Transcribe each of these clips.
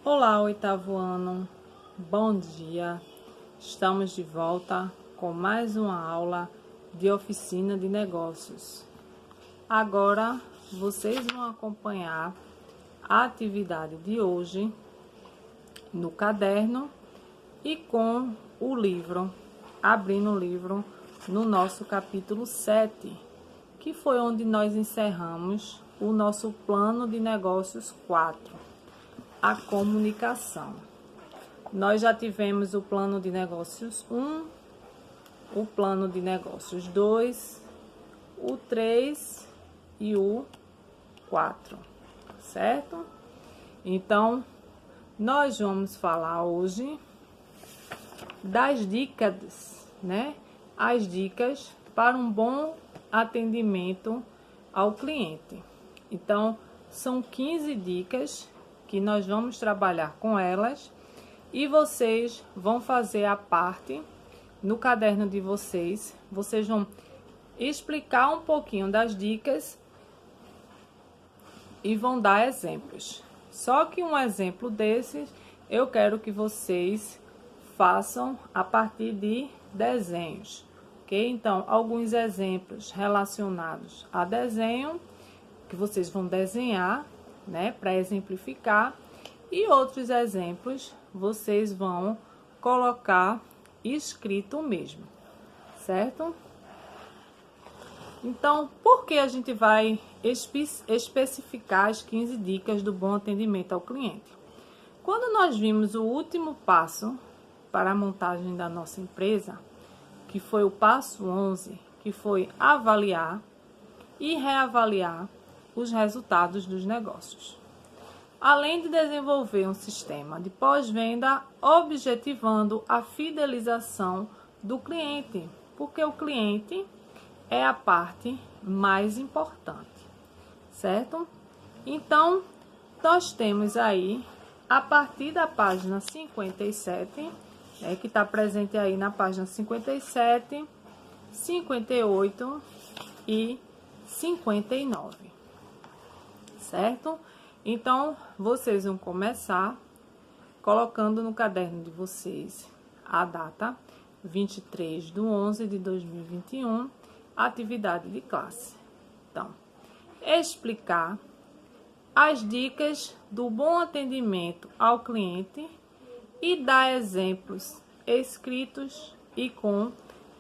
Olá, oitavo ano, bom dia. Estamos de volta com mais uma aula de oficina de negócios. Agora vocês vão acompanhar a atividade de hoje no caderno e com o livro, abrindo o livro no nosso capítulo 7, que foi onde nós encerramos o nosso plano de negócios 4. A comunicação. Nós já tivemos o plano de negócios 1, o plano de negócios 2, o 3 e o 4, certo? Então, nós vamos falar hoje das dicas, né? As dicas para um bom atendimento ao cliente. Então, são 15 dicas que nós vamos trabalhar com elas e vocês vão fazer a parte no caderno de vocês. Vocês vão explicar um pouquinho das dicas e vão dar exemplos. Só que um exemplo desses eu quero que vocês façam a partir de desenhos, ok? Então, alguns exemplos relacionados a desenho que vocês vão desenhar, né, para exemplificar, e outros exemplos vocês vão colocar escrito mesmo, certo? Então, por que a gente vai especificar as 15 dicas do bom atendimento ao cliente? Quando nós vimos o último passo para a montagem da nossa empresa, que foi o passo 11, que foi avaliar e reavaliar os resultados dos negócios. Além de desenvolver um sistema de pós-venda objetivando a fidelização do cliente, porque o cliente é a parte mais importante, certo? Então, nós temos aí, a partir da página 57, que está presente aí na página 57, 58 e 59. Certo? Então, vocês vão começar colocando no caderno de vocês a data 23/11/2021, atividade de classe. Então, explicar as dicas do bom atendimento ao cliente e dar exemplos escritos e com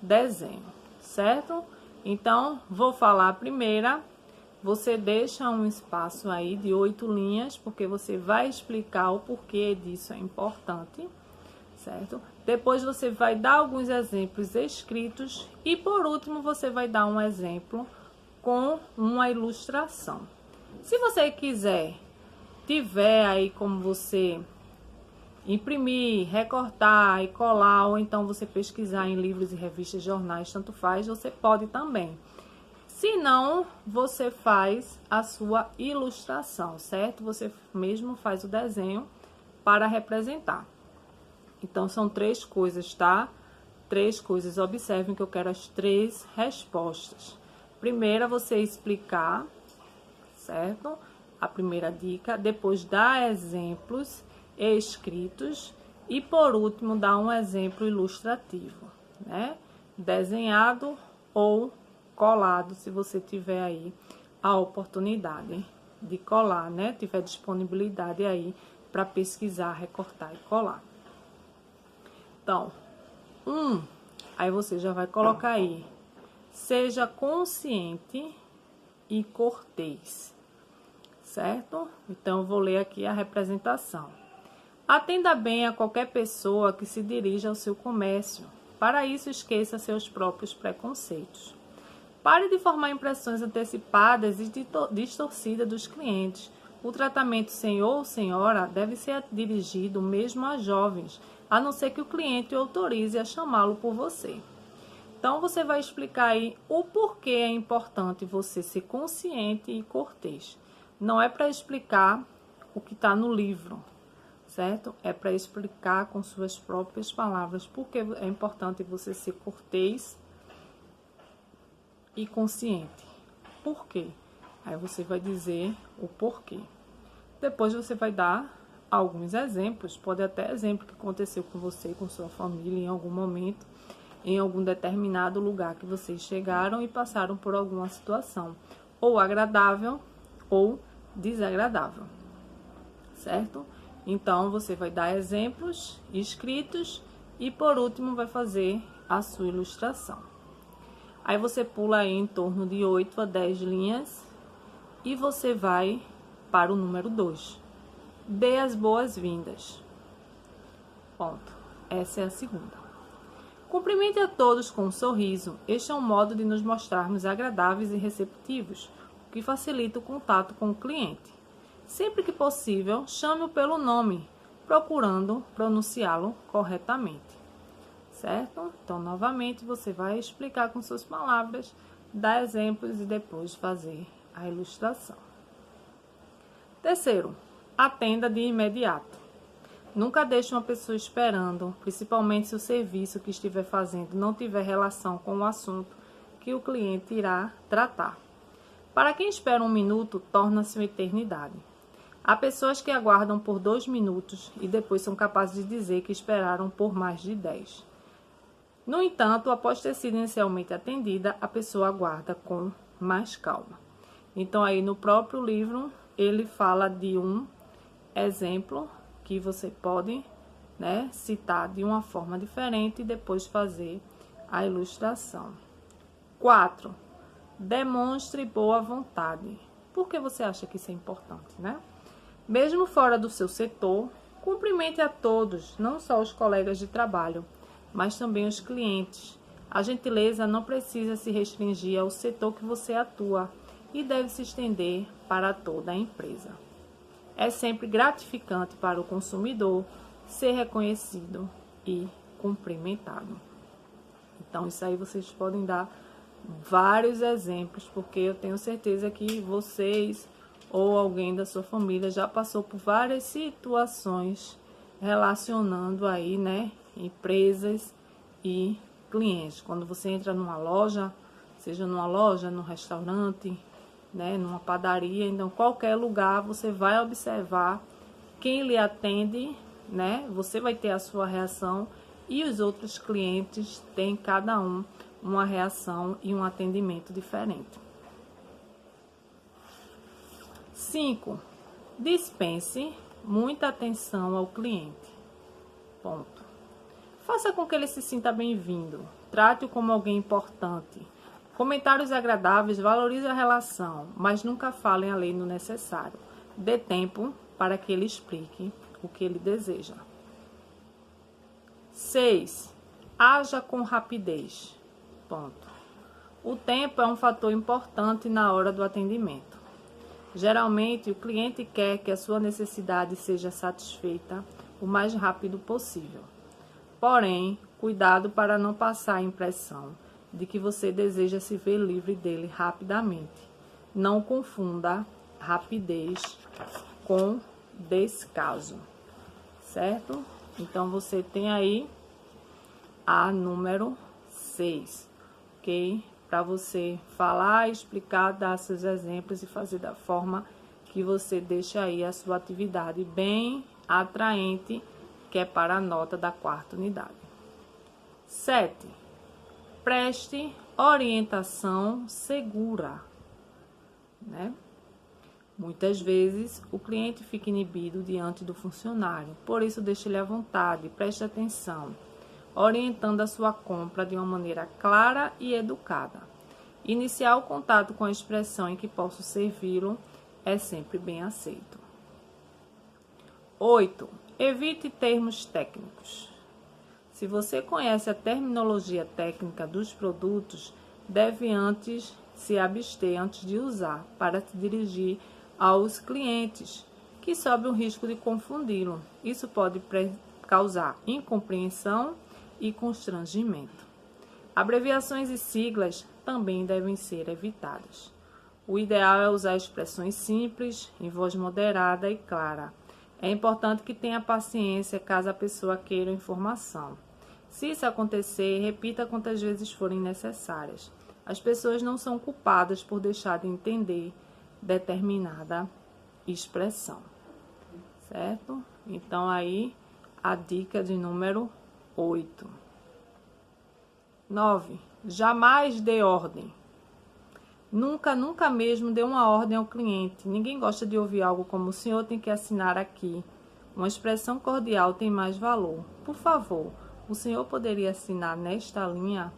desenho, certo? Então, vou falar a primeira. Você deixa um espaço aí de 8 linhas, porque você vai explicar o porquê disso é importante, certo? Depois você vai dar alguns exemplos escritos e, por último, você vai dar um exemplo com uma ilustração. Se você tiver aí como você imprimir, recortar e colar, ou então você pesquisar em livros e revistas, jornais, tanto faz, você pode também. Se não, você faz a sua ilustração, certo? Você mesmo faz o desenho para representar. Então, são 3 coisas, tá? 3 coisas. Observem que eu quero as 3 respostas. Primeira, você explicar, certo? A primeira dica. Depois, dar exemplos escritos. E, por último, dar um exemplo ilustrativo, né? Desenhado ou colado, se você tiver aí a oportunidade de colar, né? Tiver disponibilidade aí para pesquisar, recortar e colar. Então, aí você já vai colocar aí: seja consciente e cortês, certo? Então, eu vou ler aqui a representação. Atenda bem a qualquer pessoa que se dirija ao seu comércio. Para isso, esqueça seus próprios preconceitos. Pare de formar impressões antecipadas e distorcidas dos clientes. O tratamento senhor ou senhora deve ser dirigido mesmo a jovens, a não ser que o cliente o autorize a chamá-lo por você. Então, você vai explicar aí o porquê é importante você ser consciente e cortês. Não é para explicar o que está no livro, certo? É para explicar com suas próprias palavras porque é importante você ser cortês e consciente. Por quê? Aí você vai dizer o porquê. Depois você vai dar alguns exemplos, pode até exemplo que aconteceu com você, com sua família em algum momento, em algum determinado lugar que vocês chegaram e passaram por alguma situação, ou agradável ou desagradável, certo? Então, você vai dar exemplos escritos e, por último, vai fazer a sua ilustração. Aí, você pula aí em torno de 8 a 10 linhas e você vai para o número 2. Dê as boas-vindas. Ponto. Essa é a segunda. Cumprimente a todos com um sorriso. Este é um modo de nos mostrarmos agradáveis e receptivos, o que facilita o contato com o cliente. Sempre que possível, chame-o pelo nome, procurando pronunciá-lo corretamente. Certo? Então, novamente, você vai explicar com suas palavras, dar exemplos e depois fazer a ilustração. Terceiro, atenda de imediato. Nunca deixe uma pessoa esperando, principalmente se o serviço que estiver fazendo não tiver relação com o assunto que o cliente irá tratar. Para quem espera 1 minuto, torna-se uma eternidade. Há pessoas que aguardam por 2 minutos e depois são capazes de dizer que esperaram por mais de 10. No entanto, após ter sido inicialmente atendida, a pessoa aguarda com mais calma. Então, aí no próprio livro, ele fala de um exemplo que você pode, citar de uma forma diferente e depois fazer a ilustração. 4. Demonstre boa vontade. Por que você acha que isso é importante, Mesmo fora do seu setor, cumprimente a todos, não só os colegas de trabalho, mas também os clientes. A gentileza não precisa se restringir ao setor que você atua e deve se estender para toda a empresa. É sempre gratificante para o consumidor ser reconhecido e cumprimentado. Então, isso aí vocês podem dar vários exemplos, porque eu tenho certeza que vocês ou alguém da sua família já passou por várias situações relacionando aí, empresas e clientes. Quando você entra numa loja, seja numa loja, num restaurante, numa padaria, então qualquer lugar você vai observar quem lhe atende, Você vai ter a sua reação e os outros clientes têm cada um uma reação e um atendimento diferente. 5. Dispense muita atenção ao cliente. Ponto. Faça com que ele se sinta bem-vindo. Trate-o como alguém importante. Comentários agradáveis valorizam a relação, mas nunca falem além do necessário. Dê tempo para que ele explique o que ele deseja. 6. Haja com rapidez. Ponto. O tempo é um fator importante na hora do atendimento. Geralmente, o cliente quer que a sua necessidade seja satisfeita o mais rápido possível. Porém, cuidado para não passar a impressão de que você deseja se ver livre dele rapidamente. Não confunda rapidez com descaso, certo? Então, você tem aí a número 6, ok? Para você falar, explicar, dar seus exemplos e fazer da forma que você deixa aí a sua atividade bem atraente, que é para a nota da 4ª unidade. 7. Preste orientação segura, Muitas vezes, o cliente fica inibido diante do funcionário, por isso deixe-lhe à vontade, preste atenção, orientando a sua compra de uma maneira clara e educada. Iniciar o contato com a expressão em que posso servi-lo é sempre bem aceito. 8. Evite termos técnicos. Se você conhece a terminologia técnica dos produtos, deve antes se abster antes de usar, para se dirigir aos clientes, que sobe o risco de confundi-lo. Isso pode causar incompreensão e constrangimento. Abreviações e siglas também devem ser evitadas. O ideal é usar expressões simples, em voz moderada e clara. É importante que tenha paciência caso a pessoa queira informação. Se isso acontecer, repita quantas vezes forem necessárias. As pessoas não são culpadas por deixar de entender determinada expressão, certo? Então, aí, a dica de número 8. 9. Jamais dê ordem. Nunca, nunca mesmo dê uma ordem ao cliente. Ninguém gosta de ouvir algo como: o senhor tem que assinar aqui. Uma expressão cordial tem mais valor. Por favor, o senhor poderia assinar nesta linha?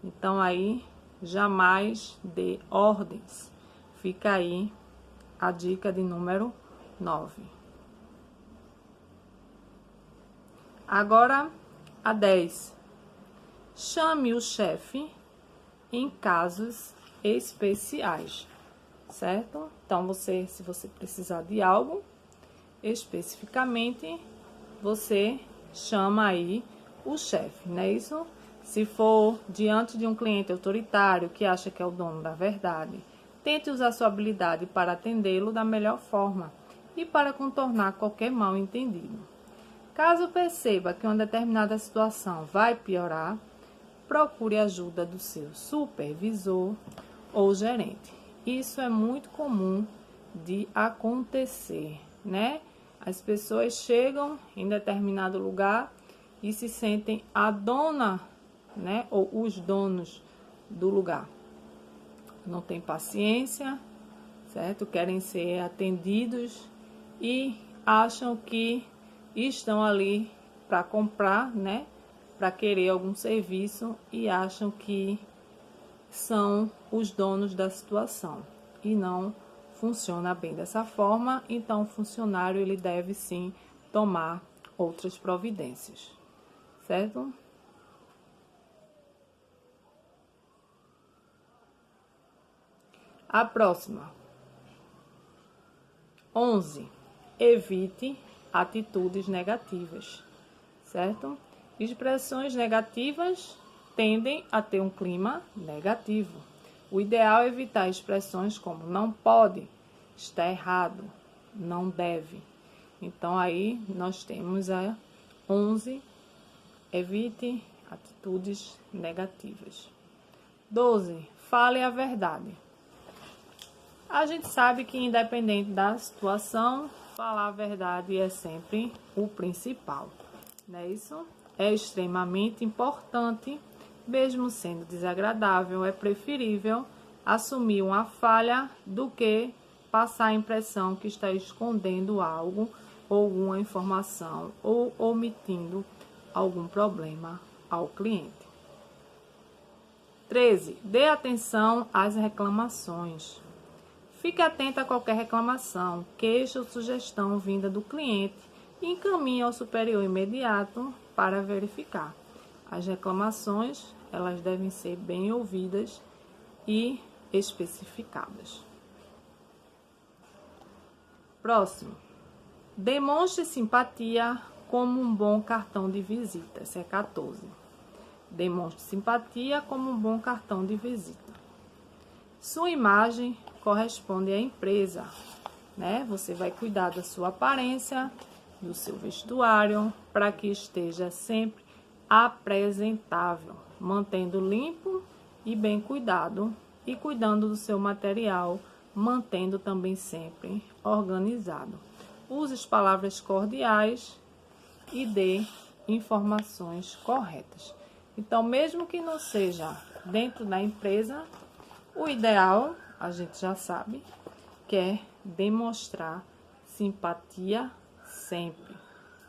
Então, aí, jamais dê ordens. Fica aí a dica de número 9. Agora, a 10. Chame o chefe em casos especiais, certo? Então, se você precisar de algo especificamente, você chama aí o chefe, não é isso? Se for diante de um cliente autoritário que acha que é o dono da verdade, tente usar sua habilidade para atendê-lo da melhor forma e para contornar qualquer mal-entendido. Caso perceba que uma determinada situação vai piorar, procure a ajuda do seu supervisor ou gerente. Isso é muito comum de acontecer, né? As pessoas chegam em determinado lugar e se sentem a dona, né? Ou os donos do lugar. Não tem paciência, certo? Querem ser atendidos e acham que estão ali para comprar, né? Para querer algum serviço e acham que são os donos da situação. E não funciona bem dessa forma, então o funcionário ele deve sim tomar outras providências, certo? A próxima. 11. Evite atitudes negativas, certo? Expressões negativas tendem a ter um clima negativo. O ideal é evitar expressões como não pode, está errado, não deve. Então, aí nós temos a 11. Evite atitudes negativas. 12. Fale a verdade. A gente sabe que, independente da situação, falar a verdade é sempre o principal, não é isso? É extremamente importante, mesmo sendo desagradável, é preferível assumir uma falha do que passar a impressão que está escondendo algo, ou alguma informação, ou omitindo algum problema ao cliente. 13. Dê atenção às reclamações. Fique atento a qualquer reclamação, queixa ou sugestão vinda do cliente e encaminhe ao superior imediato para verificar. As reclamações, elas devem ser bem ouvidas e especificadas. Próximo. Demonstre simpatia como um bom cartão de visita. Esse é 14. Demonstre simpatia como um bom cartão de visita. Sua imagem corresponde à empresa, né? Você vai cuidar da sua aparência, do seu vestuário, para que esteja sempre apresentável, mantendo limpo e bem cuidado e cuidando do seu material, mantendo também sempre organizado. Use as palavras cordiais e dê informações corretas. Então, mesmo que não seja dentro da empresa, o ideal, a gente já sabe, que é demonstrar simpatia sempre,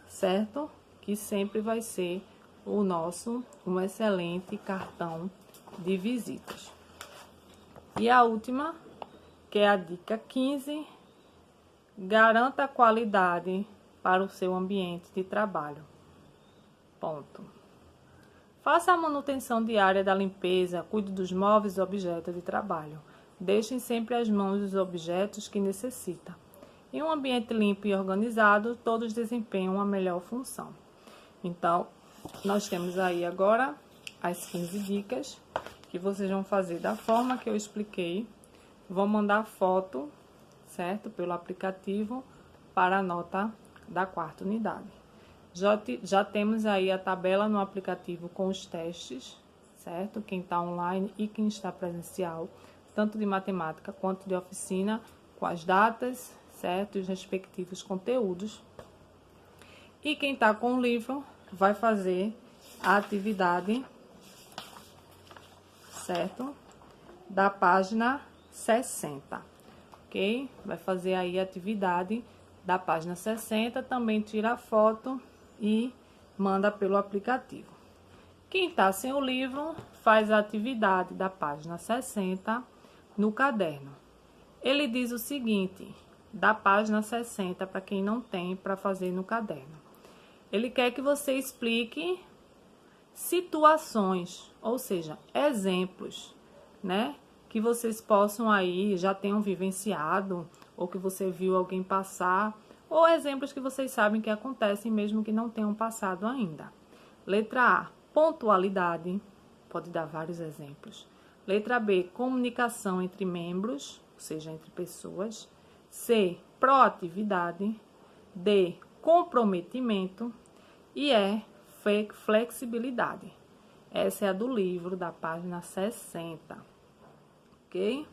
certo? Que sempre vai ser um excelente cartão de visitas. E a última, que é a dica 15, garanta a qualidade para o seu ambiente de trabalho. Ponto. Faça a manutenção diária da limpeza, cuide dos móveis e objetos de trabalho. Deixem sempre às mãos os objetos que necessita. Em um ambiente limpo e organizado, todos desempenham uma melhor função. Então, nós temos aí agora as 15 dicas que vocês vão fazer da forma que eu expliquei. Vão mandar foto, certo? Pelo aplicativo para a nota da 4ª unidade. Já temos aí a tabela no aplicativo com os testes, certo? Quem está online e quem está presencial, tanto de matemática quanto de oficina, com as datas, certo? E os respectivos conteúdos. E quem tá com o livro vai fazer a atividade, certo? Da página 60, ok? Vai fazer aí a atividade da página 60, também tira a foto e manda pelo aplicativo. Quem tá sem o livro faz a atividade da página 60 no caderno. Ele diz o seguinte, da página 60, para quem não tem para fazer no caderno. Ele quer que você explique situações, ou seja, exemplos, né? Que vocês possam aí, já tenham vivenciado, ou que você viu alguém passar, ou exemplos que vocês sabem que acontecem mesmo que não tenham passado ainda. Letra A, pontualidade, pode dar vários exemplos. Letra B, comunicação entre membros, ou seja, entre pessoas. C, proatividade. D, comprometimento. E E, flexibilidade. Essa é a do livro, da página 60. Ok?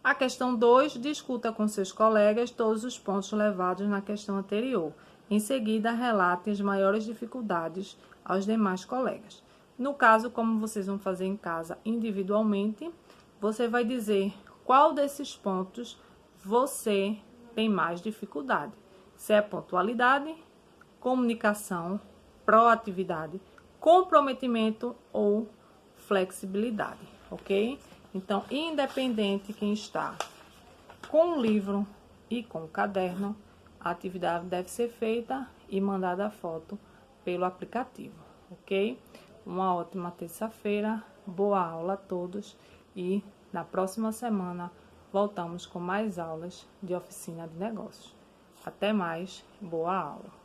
A questão 2, discuta com seus colegas todos os pontos levados na questão anterior. Em seguida, relate as maiores dificuldades aos demais colegas. No caso, como vocês vão fazer em casa individualmente, você vai dizer qual desses pontos você tem mais dificuldade. Se é pontualidade, comunicação, proatividade, comprometimento ou flexibilidade, ok? Então, independente quem está com o livro e com o caderno, a atividade deve ser feita e mandada a foto pelo aplicativo, ok? Uma ótima terça-feira, boa aula a todos e na próxima semana voltamos com mais aulas de oficina de negócios. Até mais, boa aula!